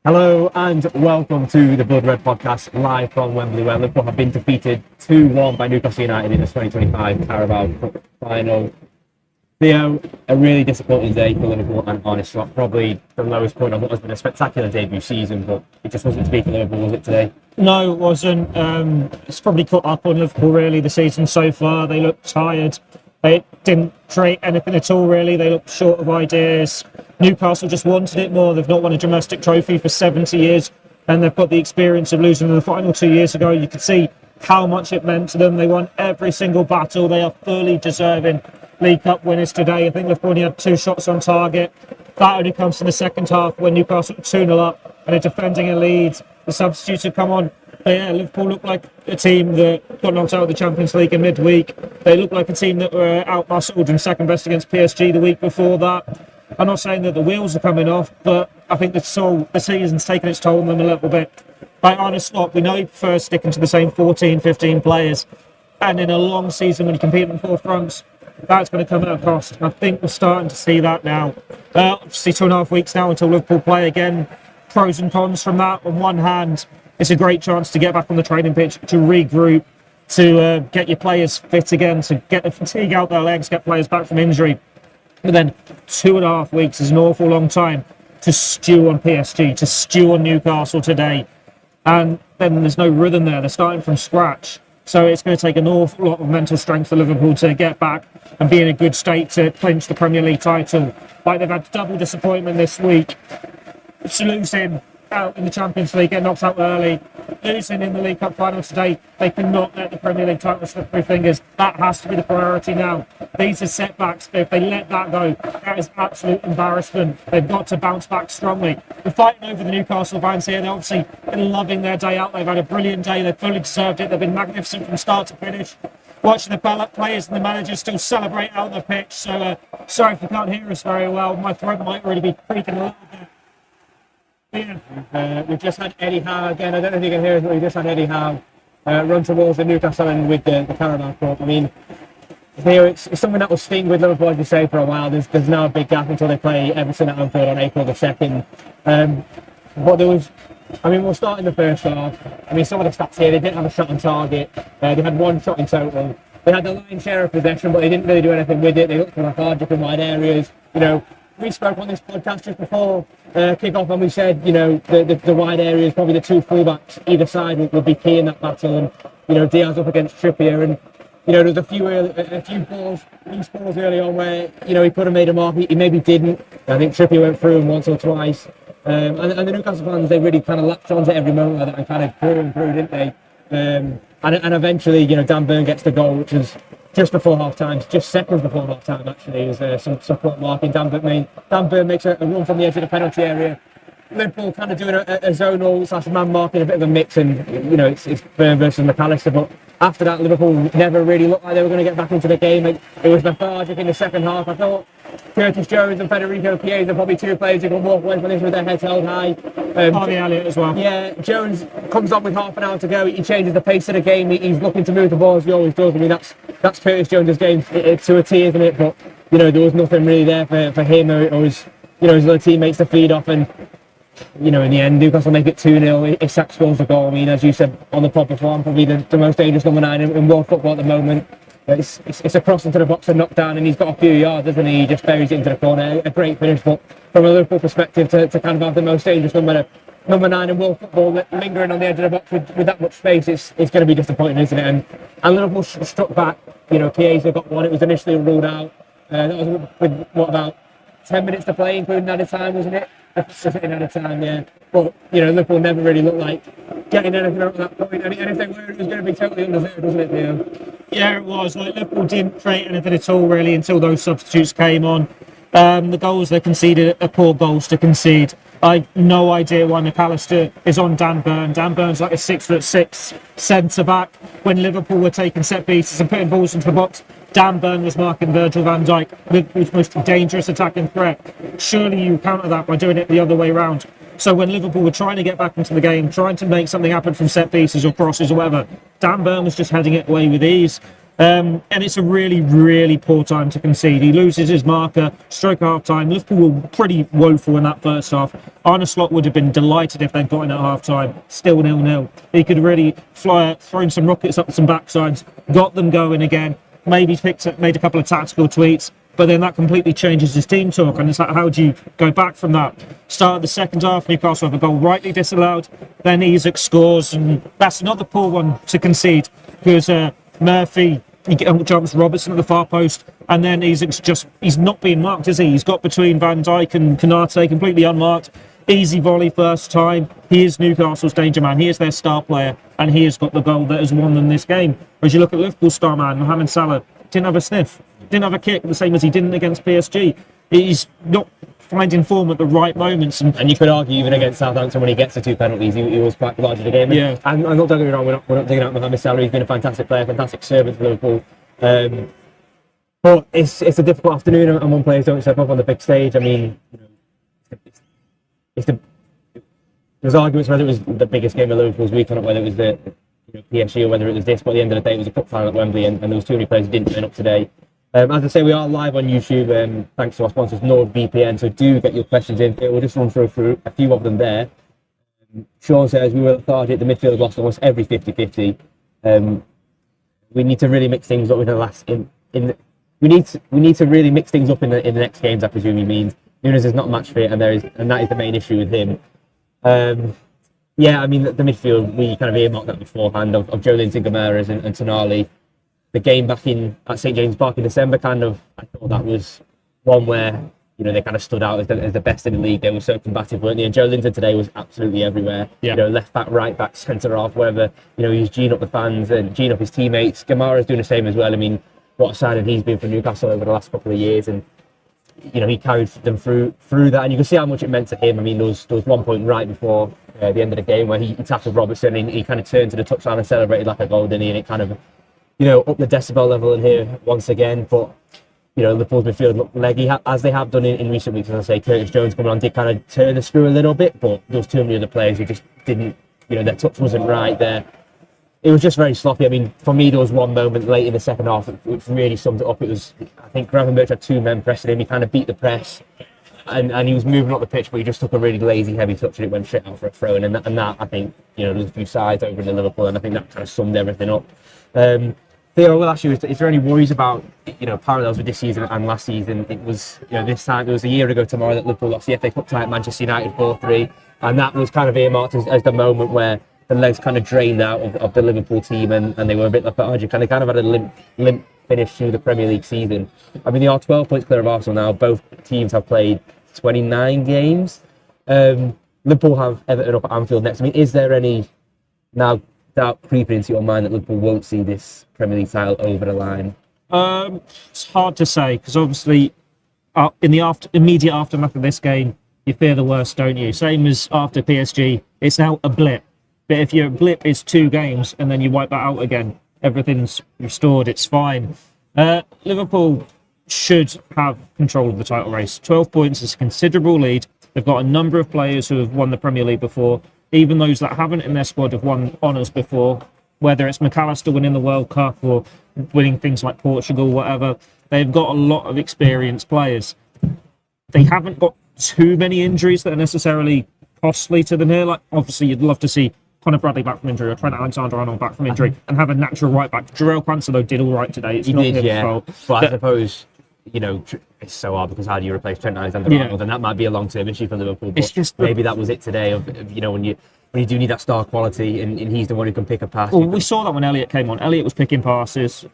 Hello and welcome to the Blood Red podcast live from Wembley, where Liverpool have been defeated 2-1 by Newcastle United in the 2025 Carabao Cup final. Theo, a really disappointing day for Liverpool and Arne Slot. Probably the lowest point of what has been a spectacular debut season, but it just wasn't to be for Liverpool, was it today? No, it wasn't. It's probably caught up on Liverpool really the season so far. They looked tired. They didn't create anything at all really. They looked short of ideas. Newcastle just wanted it more. They've not won a domestic trophy for 70 years and they've got the experience of losing in the final 2 years ago. You could see how much it meant to them. They won every single battle. They are fully deserving League Cup winners today. I think Liverpool only had 2 shots on target. That only comes in the second half when Newcastle were 2-0 up and are defending a lead. The substitutes have come on. But yeah, Liverpool looked like a team that got knocked out of the Champions League in midweek. They looked like a team that were out-muscled and second best against PSG the week before that. I'm not saying that the wheels are coming off, but I think the season's taken its toll on them a little bit. By Arne Slot, we know he prefers sticking to the same 14, 15 players. And in a long season when you compete in 4 fronts, that's going to come at a cost. And I think we're starting to see that now. Obviously 2.5 weeks now until Liverpool play again. Pros and cons from that. On one hand, it's a great chance to get back on the training pitch, to regroup, to get your players fit again, to get the fatigue out their legs, get players back from injury. But then 2.5 weeks is an awful long time to stew on PSG, to stew on Newcastle today. And then there's no rhythm there. They're starting from scratch. So it's going to take an awful lot of mental strength for Liverpool to get back and be in a good state to clinch the Premier League title. Like they've had double disappointment this week. It's losing out in the Champions League, get knocked out early, losing in the League Cup final today. They cannot let the Premier League title slip through fingers. That has to be the priority now. These are setbacks. If they let that go, that is absolute embarrassment. They've got to bounce back strongly. They're fighting over the Newcastle fans here. They're obviously been loving their day out. They've had a brilliant day. They've fully deserved it. They've been magnificent from start to finish. Watching the players and the managers still celebrate out on the pitch. So sorry if you can't hear us very well. My throat might really be creaking a little bit. We've just had Eddie Howe again. I don't know if you can hear us, but we just had Eddie Howe run towards the Newcastle end with the Carabao Cup. I mean, Theo, it's something that will sting with Liverpool, as you say, for a while. There's now a big gap until they play Everton at Anfield on April the 2nd. But there was, I mean, we'll start in the first half. I mean, some of the stats here, they didn't have a shot on target. They had 1 shot in total. They had the lion's share of possession, but they didn't really do anything with it. They looked for lethargic in wide areas. You know, we spoke on this podcast just before kick-off and we said, you know, the wide areas, probably the 2 fullbacks either side would be key in that battle. And, you know, Diaz up against Trippier. And, you know, there was a few balls, loose balls early on where, you know, he could have made them off. He maybe didn't. I think Trippier went through him once or twice. And the Newcastle fans, they really kind of latched onto every moment of that and kind of grew and grew, didn't they? And eventually, you know, Dan Burn gets the goal, which was just before half-time, just seconds before half-time, actually. There's some support marking. Dan Burn makes a run from the edge of the penalty area. Liverpool kind of doing a zonal / man marking, a bit of a mix, and, you know, it's Burn versus McAllister. But after that, Liverpool never really looked like they were going to get back into the game. It was lethargic in the second half. I thought Curtis Jones and Federico Chiesa are probably 2 players who can walk away from this with their heads held high. Harvey Elliott as well. Yeah, Jones comes on with half an hour to go. He changes the pace of the game. He's looking to move the ball as he always does. I mean, that's Curtis Jones' game to a T, isn't it? But, you know, there was nothing really there for him or his other teammates to feed off. And, you know, in the end, Newcastle make it 2-0. Isak scores the goal. I mean, as you said, on the proper form, probably the most dangerous number 9 in world football at the moment. It's a cross into the box and knocked down, and he's got a few yards, doesn't he? He just buries it into the corner. A great finish, but from a Liverpool perspective, to kind of have the most dangerous number 9 in world football lingering on the edge of the box with that much space, it's going to be disappointing, isn't it? And Liverpool struck back. You know, Chiesa got one. It was initially ruled out. That was with about 10 minutes to play, including added time, wasn't it? In added time, yeah. But, you know, Liverpool never really looked like getting anything out at that point. And if they were, it was going to be totally undeserved, wasn't it, Theo? Yeah, it was. Like, Liverpool didn't create anything at all, really, until those substitutes came on. The goals they conceded are poor goals to concede. I've no idea why McAllister is on Dan Burn. Dan Burn's like a 6'6" centre-back. When Liverpool were taking set pieces and putting balls into the box, Dan Burn was marking Virgil van Dijk, Liverpool's most dangerous attacking threat. Surely you counter that by doing it the other way round. So when Liverpool were trying to get back into the game, trying to make something happen from set pieces or crosses or whatever, Dan Burn was just heading it away with ease. And it's a really, really poor time to concede. He loses his marker, stroke half time. Liverpool were pretty woeful in that first half. Arne Slot would have been delighted if they'd got in at half time, still 0-0. He could really thrown some rockets up some backsides, got them going again, maybe made a couple of tactical tweaks, but then that completely changes his team talk. And it's like, how do you go back from that? Start of the second half, Newcastle have a goal rightly disallowed, then Isak scores, and that's another poor one to concede, because Murphy, he jumps Robertson at the far post, and then he's not being marked, is he? He's got between Van Dijk and Konate, completely unmarked. Easy volley first time. He is Newcastle's danger man. He is their star player, and he has got the goal that has won them this game. Whereas you look at Liverpool's star man, Mohamed Salah, didn't have a sniff, didn't have a kick, the same as he didn't against PSG. He's not finding form at the right moments. And you could argue even against Southampton when he gets the 2 penalties, he was quite large in the game. Yeah. And I'm not getting me wrong, we're not digging out Mohamed Salah. He's been a fantastic player, fantastic servant for Liverpool. But it's a difficult afternoon, and one players don't step up on the big stage. I mean, there's arguments whether it was the biggest game of Liverpool's week or not, whether it was the PSG or whether it was this. But at the end of the day, it was a cup final at Wembley, and there was too many players who didn't turn up today. As I say, we are live on YouTube, thanks to our sponsors NordVPN, so do get your questions in. We'll just run through a few of them there. Sean says, we were lethargic, the midfield lost almost every 50-50. We need to really mix things up in the last... We need to really mix things up in the next games, I presume he means. Nunes is not match fit, and that is the main issue with him. Yeah, I mean, the midfield, we kind of earmarked that beforehand, of Joelinton, Guimaraes and Tonali. The game back at St James Park in December, I thought that was one where they kind of stood out as the best in the league. They were so combative, weren't they? And Joelinton today was absolutely everywhere. Yeah. Left back, right back, centre half, wherever. He's geeing up the fans and geeing up his teammates. Guimaraes doing the same as well. I mean, what a signing he's been for Newcastle over the last couple of years, and he carried them through that, and you can see how much it meant to him. I mean, there was one point right before the end of the game where he tackled Robertson, and he kind of turned to the touchline and celebrated like a goal, didn't he? And it kind of up the decibel level in here once again. But Liverpool's midfield looked leggy, as they have done in recent weeks. As I say, Curtis Jones coming on did kind of turn the screw a little bit, but there was too many other players who just didn't, their touch wasn't right there. It was just very sloppy. I mean, for me, there was one moment late in the second half which really summed it up. It was, I think, Gravenberch had 2 men pressing him. He kind of beat the press, and he was moving up the pitch, but he just took a really lazy, heavy touch, and it went straight out for a throw. And that I think, there's a few sides over in Liverpool, and I think that kind of summed everything up. Theo, I will ask you, is there any worries about, parallels with this season and last season? It was, this time, it was a year ago tomorrow that Liverpool lost the FA Cup tie at Manchester United 4-3, and that was kind of earmarked as the moment where the legs kind of drained out of the Liverpool team, and they were a bit lethargic, and they kind of had a limp finish to the Premier League season. I mean, they are 12 points clear of Arsenal now. Both teams have played 29 games. Liverpool have Everton up at Anfield next. I mean, is there any now doubt creeping into your mind that Liverpool won't see this Premier League title over the line? It's hard to say, because obviously in the immediate aftermath of this game, you fear the worst, don't you? Same as after PSG, it's now a blip. But if your blip is 2 games and then you wipe that out again, everything's restored, it's fine. Liverpool should have control of the title race. 12 points is a considerable lead. They've got a number of players who have won the Premier League before. Even those that haven't in their squad have won honours before, whether it's McAllister winning the World Cup or winning things like Portugal, whatever. They've got a lot of experienced players. They haven't got too many injuries that are necessarily costly to them here. Like, obviously, you'd love to see Conor Bradley back from injury or Trent Alexander-Arnold back from injury and have a natural right back. Jarrell Quansah did all right today. It's not his fault. But I suppose, it's so hard, because how do you replace Trent Alexander-Arnold? And that might be a long-term issue for Liverpool. But it's just maybe that was it today. When you do need that star quality, and he's the one who can pick a pass. Well, we saw that when Elliott came on. Elliott was picking passes,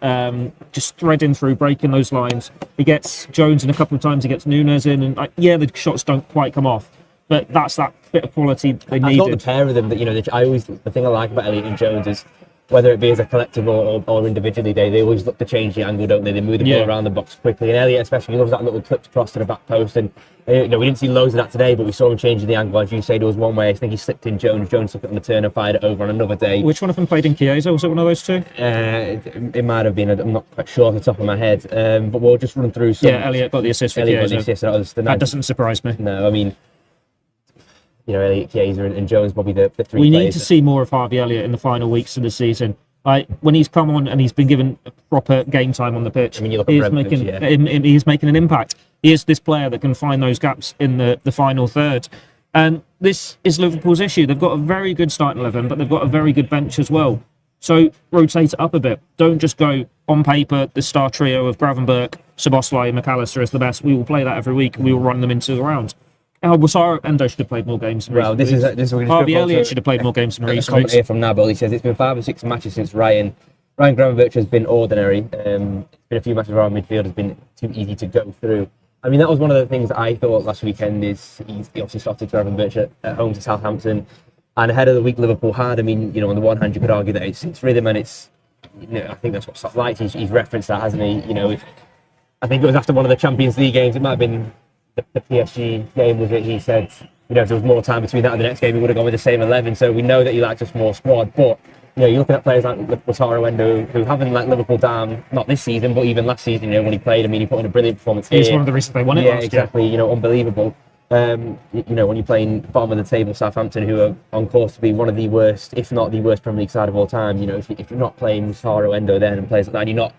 just threading through, breaking those lines. He gets Jones in a couple of times. He gets Nunes in, and the shots don't quite come off. But that's that bit of quality they needed. I thought the pair of them, the thing I like about Elliott and Jones is, whether it be as a collective or individually, they always look to change the angle, don't they? They move the ball around the box quickly. And Elliott especially, he loves that little clipped cross to the back post. And we didn't see loads of that today, but we saw him changing the angle. As you say, there was one way, I think he slipped in Jones took it on the turn and fired it over on another day. Which one of them played in Chiesa? Was it one of those two? It might have been. I'm not quite sure off the top of my head. But we'll just run through some. Yeah, Elliott got the assist for Chiesa. That doesn't surprise me. No, I mean, Elliott, Chiesa and Jones, probably the 3 We players. need to see more of Harvey Elliott in the final weeks of the season. Like when he's come on and he's been given proper game time on the pitch, I mean, you look at he's Brentford, he's making an impact. He is this player that can find those gaps in the final third. And this is Liverpool's issue. They've got a very good starting 11, but they've got a very good bench as well. So rotate it up a bit. Don't just go on paper, the star trio of Gravenberch, Szoboszlai, and McAllister is the best. We will play that every week. We will run them into the round. Wasaro Endo should have played more games. Well, this is what we're going to Harvey Elliott should have played more games in recent weeks. Here from Nabil, he says it's been 5 or 6 matches since Ryan Gravenberch has been ordinary. It's been a few matches where our midfield has been too easy to go through. I mean, that was one of the things that I thought last weekend is he obviously started Gravenberch at home to Southampton. And ahead of the week Liverpool had, I mean, you know, on the one hand you could argue that it's rhythm and it's, you know, I think that's what Slot likes. He's referenced that, hasn't he? You know, I think it was after one of the Champions League games, it might have been the PSG game, was it? He said, you know, if there was more time between that and the next game, he would have gone with the same 11. So we know that he likes a small squad. But, you know, you're looking at players like Wasaro Endo who haven't let Liverpool down, not this season, but even last season, you know, when he played, I mean, he put in a brilliant performance here. He's one of the reasons they won it last year. Exactly, you know, unbelievable. You know, when you're playing bottom of the table Southampton, who are on course to be one of the worst, if not the worst Premier League side of all time, you know, if you're not playing Wasaro Endo then and players like that, and you're not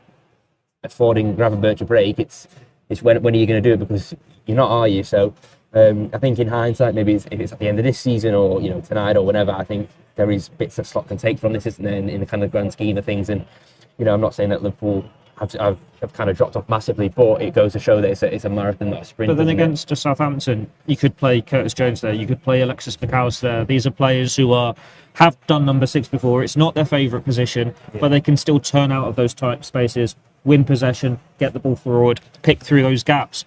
affording Gravenberch a break, it's when are you going to do it? Because you're not, are you? So I think in hindsight, maybe if it's at the end of this season or, you know, tonight or whenever, I think there is bits that Slot can take from this, isn't there, in the kind of grand scheme of things. And, you know, I'm not saying that Liverpool have kind of dropped off massively, but it goes to show that it's a marathon, not a sprint. But then against Southampton, you could play Curtis Jones there, you could play Alexis McAllister. These are players who have done number 6 before. It's not their favourite position, but they can still turn out of those tight spaces, win possession, get the ball forward, pick through those gaps.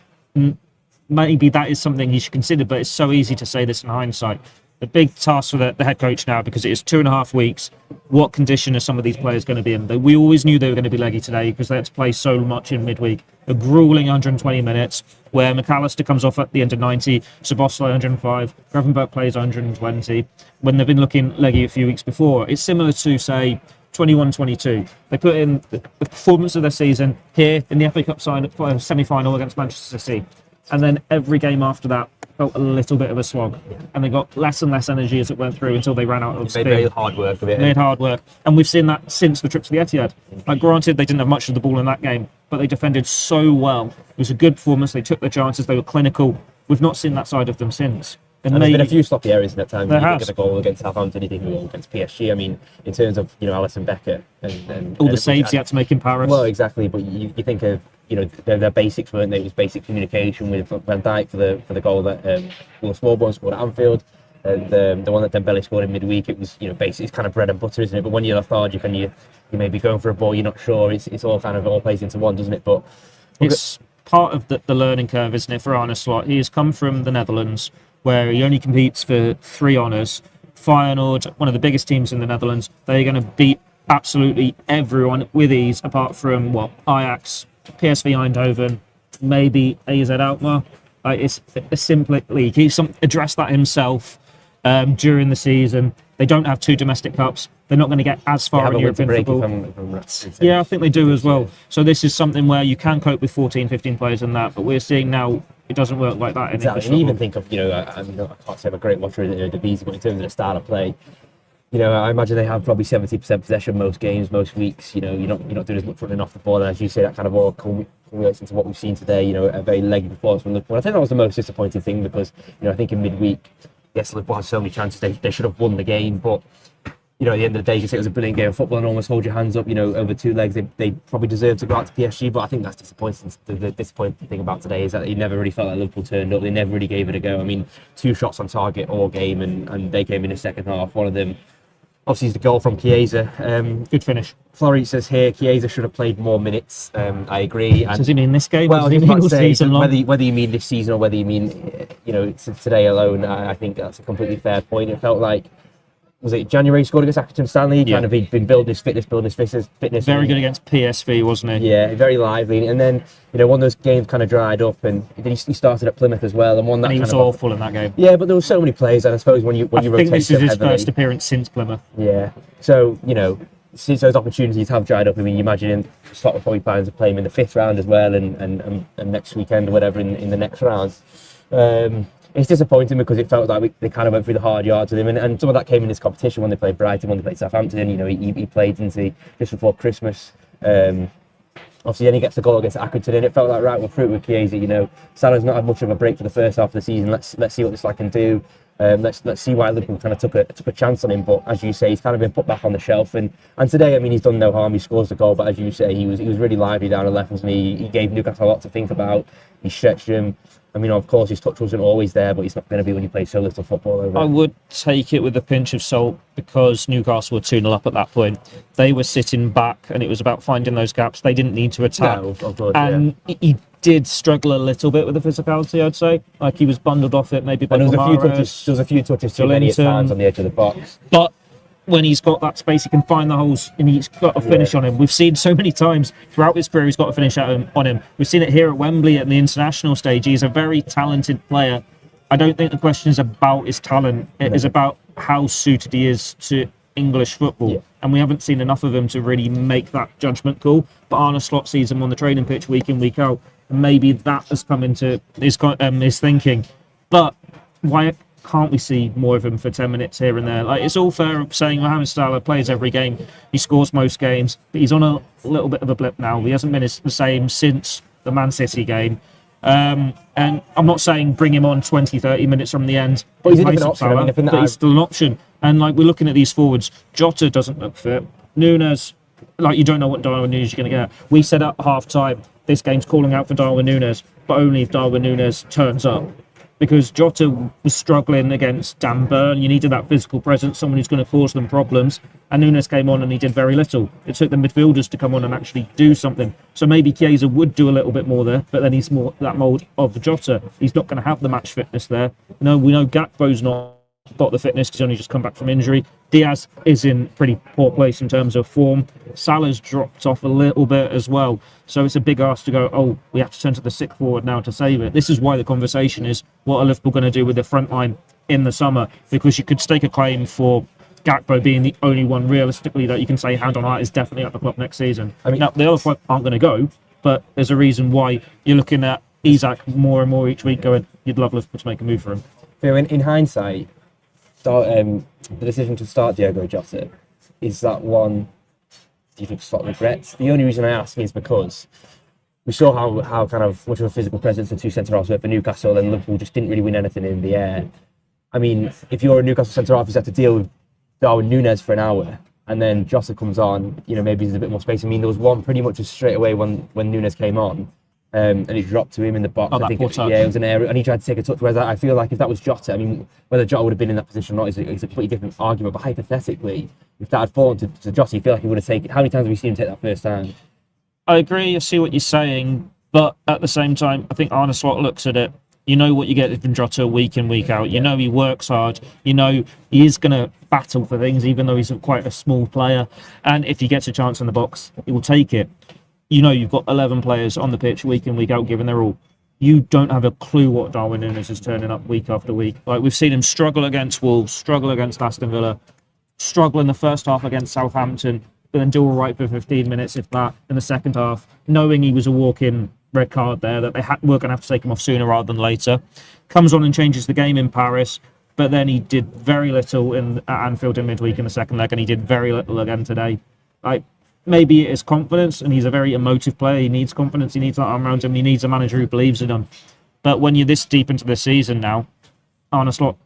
Maybe that is something you should consider, but it's so easy to say this in hindsight. The big task for the head coach now, because it is 2.5 weeks, what condition are some of these players going to be in? We always knew they were going to be leggy today because they had to play so much in midweek. A gruelling 120 minutes where McAllister comes off at the end of 90, Szoboszlai 105, Gravenberch plays 120. When they've been looking leggy a few weeks before, it's similar to, say, 21-22. They put in the performance of their season here in the FA Cup semi-final against Manchester City. And then every game after that felt a little bit of a slog. And they got less and less energy as it went through until they ran out of speed. Made very hard work of it. Made hard work. And we've seen that since the trip to the Etihad. Like, granted, they didn't have much of the ball in that game, but they defended so well. It was a good performance. They took their chances. They were clinical. We've not seen that side of them since. And there's been a few sloppy areas in that time. There You has. think of the goal against Southampton, you think of the goal against PSG. I mean, in terms of, you know, Alisson Becker and All the saves he had to make in Paris. Well, exactly. But you think of, you know, their basics, weren't they? It was basic communication with Van Dijk for the goal that Will Smallbone scored at Anfield, and the one that Dembele scored in midweek. It was, you know, basic. It's kind of bread and butter, isn't it? But when you're lethargic and you may be going for a ball, you're not sure. It's all kind of all plays into one, doesn't it? But it's part of the learning curve, isn't it, for Arne Slot? He has come from the Netherlands, where he only competes for 3 honours. Feyenoord, one of the biggest teams in the Netherlands, they're going to beat absolutely everyone with ease, apart from, Ajax, PSV Eindhoven, maybe AZ Alkmaar. It's a simple league. He's addressed that himself during the season. They don't have 2 domestic cups. They're not going to get as far in European football. Yeah, I think they do as well. So this is something where you can cope with 14, 15 players in that, but we're seeing now it doesn't work like that in English And you even football. think of, you know, I can't say I'm a great watcher of the Bees, but in terms of the style of play, you know, I imagine they have probably 70% possession most games, most weeks. You know, you're not doing as much running off the ball, and as you say, that kind of all culminates into what we've seen today. You know, a very leggy performance from Liverpool. I think that was the most disappointing thing because, you know, I think in midweek, yes, Liverpool had so many chances. They should have won the game, but, you know, at the end of the day, you can say it was a brilliant game of football and almost hold your hands up, you know, over 2 legs. They probably deserve to go out to PSG, but I think that's disappointing. The disappointing thing about today is that they never really felt like Liverpool turned up. They never really gave it a go. I mean, 2 shots on target all game, and they came in the second half. One of them, obviously, is the goal from Chiesa. Good finish. Florey says here, Chiesa should have played more minutes. I agree. Does he mean this game? Well, Does he mean all season long? whether you mean this season or whether you mean, you know, today alone, I think that's a completely fair point. It felt like, was it January he scored against Accrington Stanley? Yeah. Kind of he'd been building his fitness. Very good against PSV, wasn't he? Yeah, very lively. And then, you know, one of those games kind of dried up, and he started at Plymouth as well. And one that And he was awful in that game. Yeah, but there were so many players, and I suppose when you I think rotate this is so his heavily, first appearance since Plymouth. Yeah. So, you know, since those opportunities have dried up, I mean, you imagine Slot will probably plan to play him in the 5th round as well, and next weekend or whatever in the next round. it's disappointing because it felt like they kind of went through the hard yards with him, and some of that came in this competition when they played Brighton, when they played Southampton. You know, he played just before Christmas. Obviously, then he gets the goal against Accrington, and it felt like, right, we're through with Chiesa. You know, Salah's not had much of a break for the first half of the season. Let's see what this lad can do. Let's see why Liverpool kind of took a chance on him. But as you say, he's kind of been put back on the shelf. And today, I mean, he's done no harm. He scores the goal, but as you say, he was really lively down the left, wasn't he? He gave Newcastle a lot to think about. He stretched him. I mean, of course, his touch wasn't always there, but he's not going to be when you play so little football over. I would take it with a pinch of salt because Newcastle were 2-0 up at that point. They were sitting back, and it was about finding those gaps. They didn't need to attack. No, of course, and he did struggle a little bit with the physicality, I'd say. Like, he was bundled off it, maybe by And there was a few touches too many at Joelinton. times on the edge of the box. But when he's got that space, he can find the holes, and he's got a finish on him. We've seen so many times throughout his career he's got a finish on him. We've seen it here at Wembley at the international stage. He's a very talented player. I don't think the question is about his talent. It is about how suited he is to English football. Yeah. And we haven't seen enough of him to really make that judgment call. But Arne Slot sees him on the training pitch week in, week out. And maybe that has come into his thinking. But why can't we see more of him for 10 minutes here and there? Like, it's all fair saying Mohamed Salah plays every game, he scores most games, but he's on a little bit of a blip now. He hasn't been the same since the Man City game. And I'm not saying bring him on 20-30 minutes from the end, But he's a different option. Salah, I mean, but he's still an option. And like, we're looking at these forwards, Jota doesn't look fit. Nunes, like, you don't know what Darwin Nunes you're going to get. We said at half time this game's calling out for Darwin Nunes, but only if Darwin Nunes turns up. Because Jota was struggling against Dan Burn. You needed that physical presence, someone who's going to cause them problems. And Nunes came on and he did very little. It took the midfielders to come on and actually do something. So maybe Chiesa would do a little bit more there, but then he's more that mould of Jota. He's not going to have the match fitness there. No, we know Gakpo's not got the fitness because he's only just come back from injury. Diaz is in pretty poor place in terms of form. Salah's dropped off a little bit as well. So it's a big ask to go, oh, we have to turn to the sixth forward now to save it. This is why the conversation is, what are Liverpool going to do with the front line in the summer? Because you could stake a claim for Gakpo being the only one realistically that you can say hand on heart is definitely at the club next season. I mean, now, the other five aren't going to go, but there's a reason why you're looking at Isak more and more each week going, you'd love Liverpool to make a move for him. So in hindsight, the decision to start Diogo Jota, is that one do you think Slot regrets? The only reason I ask is because we saw how kind of much of a physical presence the two centre-halves were for Newcastle, and Liverpool just didn't really win anything in the air. I mean, if you're a Newcastle centre-half, you have to deal with Darwin Nunes for an hour, and then Jota comes on, you know, maybe there's a bit more space. I mean, there was one pretty much just straight away when Nunes came on, and he dropped to him in the box. Oh, I think it was an area, and he tried to take a touch. Whereas I feel like if that was Jota, I mean, whether Jota would have been in that position or not is a completely different argument. But hypothetically, if that had fallen to Jota, you feel like he would have taken. How many times have we seen him take that first time? I agree. I see what you're saying, but at the same time, I think Arne Slot looks at it. You know what you get from Jota week in, week out. You know he works hard. You know he is going to battle for things, even though he's quite a small player. And if he gets a chance in the box, he will take it. You know you've got 11 players on the pitch week in, week out, giving their all. You don't have a clue what Darwin Nunes is turning up week after week. Like, we've seen him struggle against Wolves, struggle against Aston Villa, struggle in the first half against Southampton, but then do all right for 15 minutes, if that, in the second half, knowing he was a walk-in red card there, that they were going to have to take him off sooner rather than later. Comes on and changes the game in Paris, but then he did very little at Anfield in midweek in the second leg, and he did very little again today. Like, maybe it is confidence, and he's a very emotive player. He needs confidence, he needs that arm around him, he needs a manager who believes in him. But when you're this deep into the season now, Arne Slot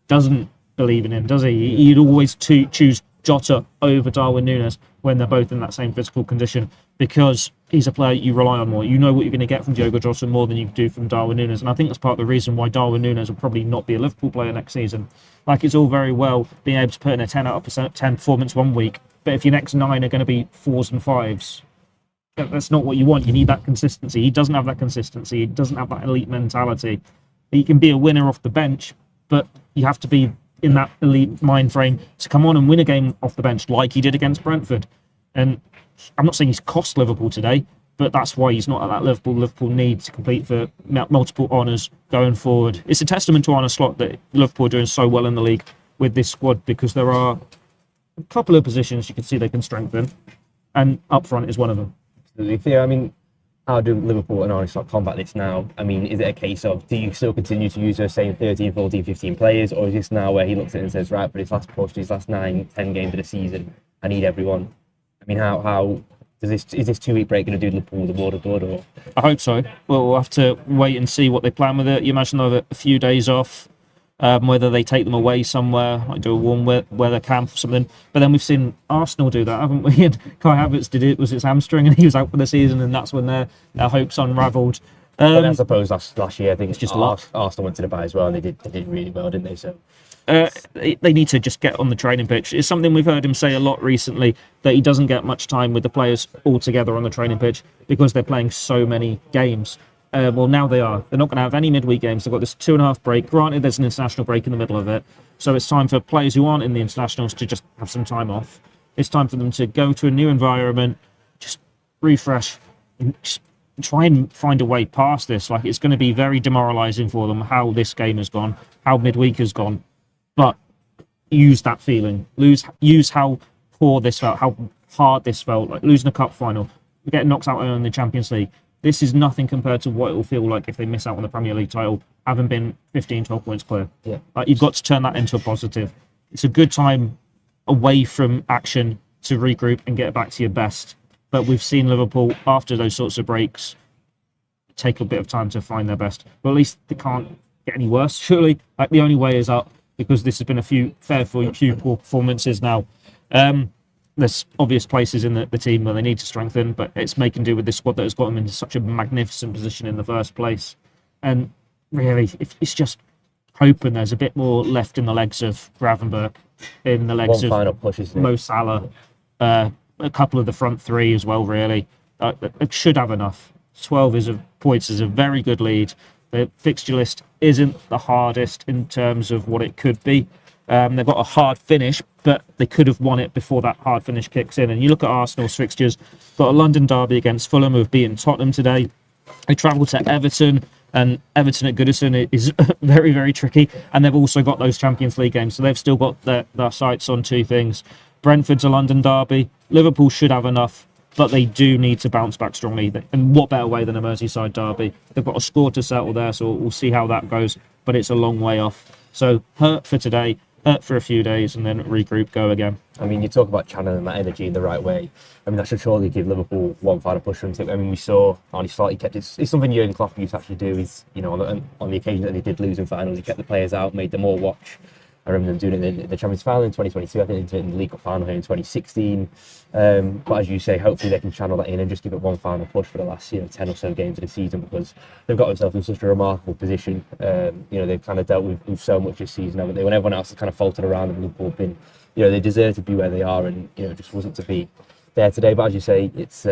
doesn't believe in him, does he? He'd always choose Jota over Darwin Nunes when they're both in that same physical condition, because he's a player you rely on more. You know what you're going to get from Diogo Jota more than you do from Darwin Nunes, and I think that's part of the reason why Darwin Nunes will probably not be a Liverpool player next season. Like, it's all very well being able to put in a 10 out of 10 performance one week, but if your next 9 are going to be 4s and 5s, that's not what you want. You need that consistency. He doesn't have that consistency. He doesn't have that elite mentality. He can be a winner off the bench, but you have to be in that elite mind frame to come on and win a game off the bench like he did against Brentford. And I'm not saying he's cost Liverpool today, but that's why he's not at that Liverpool need to compete for multiple honours going forward. It's a testament to Arne Slot that Liverpool are doing so well in the league with this squad, because there are a couple of positions you can see they can strengthen, and up front is one of them. Absolutely, Theo. I mean, how do Liverpool and Arsenal combat this now? I mean, is it a case of, do you still continue to use those same 13, 14, 15 players, or is this now where he looks at it and says, right, for his last push, these last 9, 10 games of the season, I need everyone? I mean, how is this 2-week break going to do Liverpool the world of good? Or? I hope so. Well, we'll have to wait and see what they plan with it. You imagine they'll have a few days off, whether they take them away somewhere, like do a warm weather camp or something. But then we've seen Arsenal do that, haven't we? And Kai Havertz did it, was his hamstring, and he was out for the season, and that's when their hopes unravelled. But I suppose last year, I think it's just Arsenal went to the bye as well, and they did really well, didn't they? So. They need to just get on the training pitch. It's something we've heard him say a lot recently, that he doesn't get much time with the players all together on the training pitch because they're playing so many games. Well, now they are. They're not going to have any midweek games. They've got this 2.5 break. Granted, there's an international break in the middle of it. So it's time for players who aren't in the internationals to just have some time off. It's time for them to go to a new environment, just refresh, and just try and find a way past this. Like, it's going to be very demoralising for them how this game has gone, how midweek has gone. But use that feeling. Use how poor this felt, how hard this felt, like losing a cup final, getting knocked out in the Champions League. This is nothing compared to what it will feel like if they miss out on the Premier League title, having been 15, 12 points clear. Yeah. Like, you've got to turn that into a positive. It's a good time away from action to regroup and get back to your best. But we've seen Liverpool, after those sorts of breaks, take a bit of time to find their best. But at least they can't get any worse, surely. Like, the only way is up, because this has been a few poor performances now. There's obvious places in the team where they need to strengthen, but it's making do with this squad that has got them into such a magnificent position in the first place. And really, if it's just hoping there's a bit more left in the legs of Gravenberch, in the legs One final push, isn't it? Mo Salah, a couple of the front three as well, really. It should have enough. 12 points is a very good lead. The fixture list isn't the hardest in terms of what it could be. They've got a hard finish, but they could have won it before that hard finish kicks in. And you look at Arsenal's fixtures, got a London derby against Fulham, who have beaten Tottenham today. They travel to Everton, and Everton at Goodison is very, very tricky. And they've also got those Champions League games, so they've still got their sights on two things. Brentford's a London derby. Liverpool should have enough, but they do need to bounce back strongly. And what better way than a Merseyside derby? They've got a score to settle there, so we'll see how that goes. But it's a long way off. So hurt for today, hurt for a few days, and then regroup, go again. I mean, you talk about channeling that energy in the right way. I mean, that should surely give Liverpool one final push. I mean, we saw Arne Slot, he kept it's something Jurgen Klopp used to actually do. Is, you know, on the occasion that they did lose in finals, he kept the players out, made them all watch. I remember them doing it in the Champions final in 2022. I think they did it in the League Cup final here in 2016. But as you say, hopefully they can channel that in and just give it one final push for the last 10 or so games of the season, because they've got themselves in such a remarkable position. They've kind of dealt with so much this season, haven't they? When everyone else has kind of faltered around, and Liverpool have been, they deserve to be where they are, and just wasn't to be there today. But as you say, it's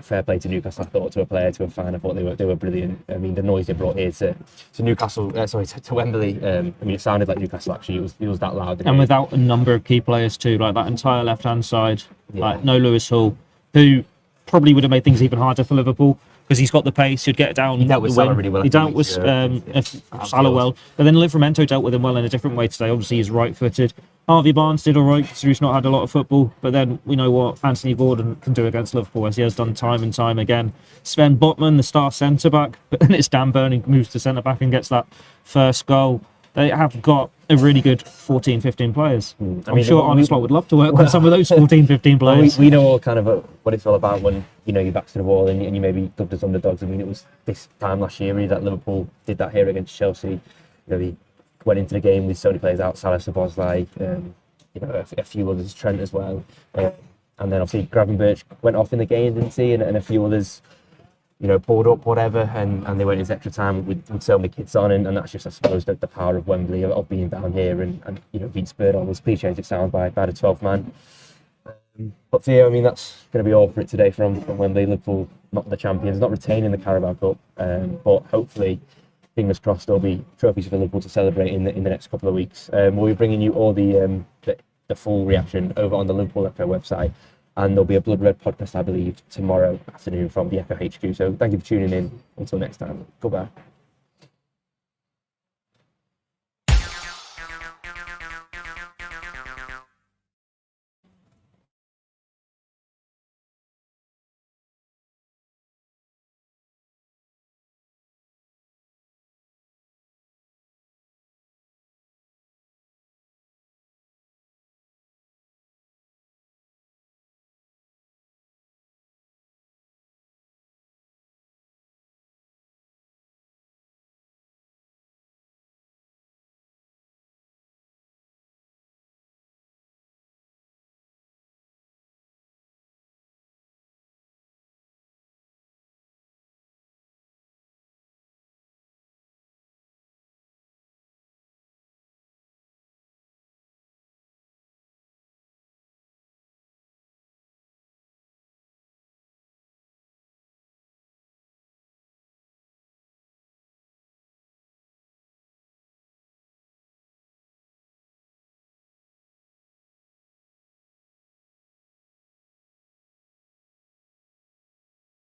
fair play to Newcastle. I thought, to a player, to a fan, I thought they were brilliant. I mean, the noise they brought here to Newcastle, to Wembley. It sounded like Newcastle actually. It was that loud. And without a number of key players too, like that entire left-hand side, like no Lewis Hall, who probably would have made things even harder for Liverpool, because he's got the pace. He'd get it down. He dealt with Salah really well. He dealt with Salah well, but then Livramento dealt with him well in a different way today. Obviously, he's right-footed. Harvey Barnes did all right, so he's not had a lot of football. But then we know what Anthony Gordon can do against Liverpool, as he has done time and time again. Sven Botman, the star centre-back, but then it's Dan Burn who moves to centre-back and gets that first goal. They have got a really good 14, 15 players. I'm sure Arne Slot would love to work with some of those 14, 15 players. We know all kind of what it's all about when your back's to the wall and you maybe dubbed as underdogs. I mean, it was this time last year really that Liverpool did that here against Chelsea. They went into the game with so many players out, Salah, Szoboszlai, a few others, Trent as well. And then obviously Gravenberch went off in the game, didn't he? And a few others, pulled up, whatever, and they went into extra time with so many kids on, and that's just, I suppose, the power of Wembley, of being down here and being spurred on, as cliche as it sounds, by the 12th man. But Theo, I mean, that's going to be all for it today from Wembley. Liverpool, not the champions, not retaining the Carabao Cup, but hopefully, fingers crossed, there'll be trophies for Liverpool to celebrate in the next couple of weeks. We'll be bringing you all the full reaction over on the Liverpool Echo website, and there'll be a Blood Red podcast, I believe, tomorrow afternoon from the Echo HQ. So thank you for tuning in. Until next time, goodbye.